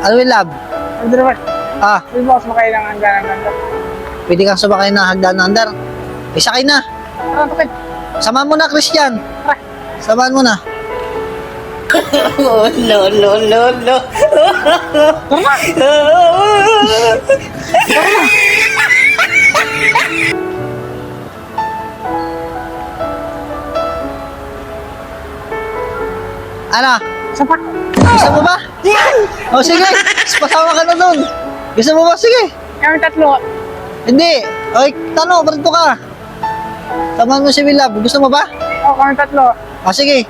Ano yung lab? Driver, Ah, pwede mo ako sumakay ng hangganan ng pwede kang sumakay na hagdan na under. Sakay na. Tara, tukid. Samahan mo na, Christian. Tara. Samahan mo na. Oh, no, no, no, no. Ano? Sapak. Gusto mo ba? O sige, pasama ka na dun. Gusto mo ba? Sige. Kami tatlo. Hindi. Okay, tanong, parito ka. Samahan mo si Willab. Gusto mo ba? Oo, kami tatlo. O sige.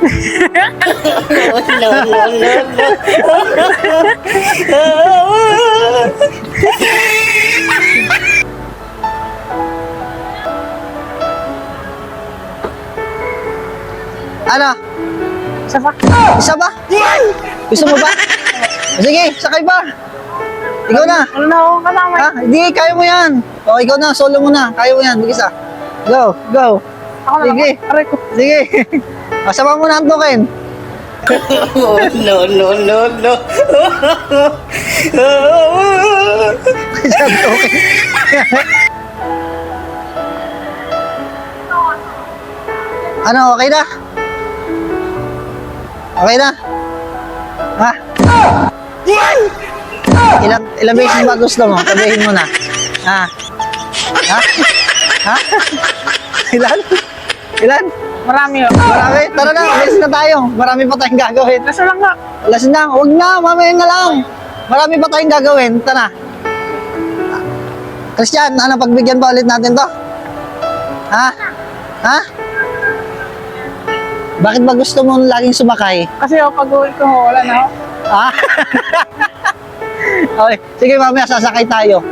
Oh, no, no, no, no. Ano? Sapak. Isa ba? Gusto mo ba? O sige, sakay ba? Ikaw na. Ano na akong kasama? Ha? Hindi, kaya mo yan. O, ikaw na, solo mo na. Kaya mo yan, mag-isa. Go, go. Ako na Sige. lang. Aray ko. Sige. Kasama mo na ang token. Oh, no, no, no, no. Isang token. Ano, okay na? Okay na? Ha? Ilang beses ba gusto mo? Sabihin mo na. Ha? Ha? Ha? Ilan? Ilan? Marami oh. Marami? Tara na, alis na tayo. Marami pa tayong gagawin. Nasa lang nga. Alas na, huwag na, mamaya na lang. Marami pa tayong gagawin. Tara. Christian, ano, pagbigyan pa ulit natin to? Ha? Ha? Bakit ba gusto mo laging sumakay? Kasi pag uwi ko, wala na ako. Ha? Okay, sige mamaya sasakay tayo.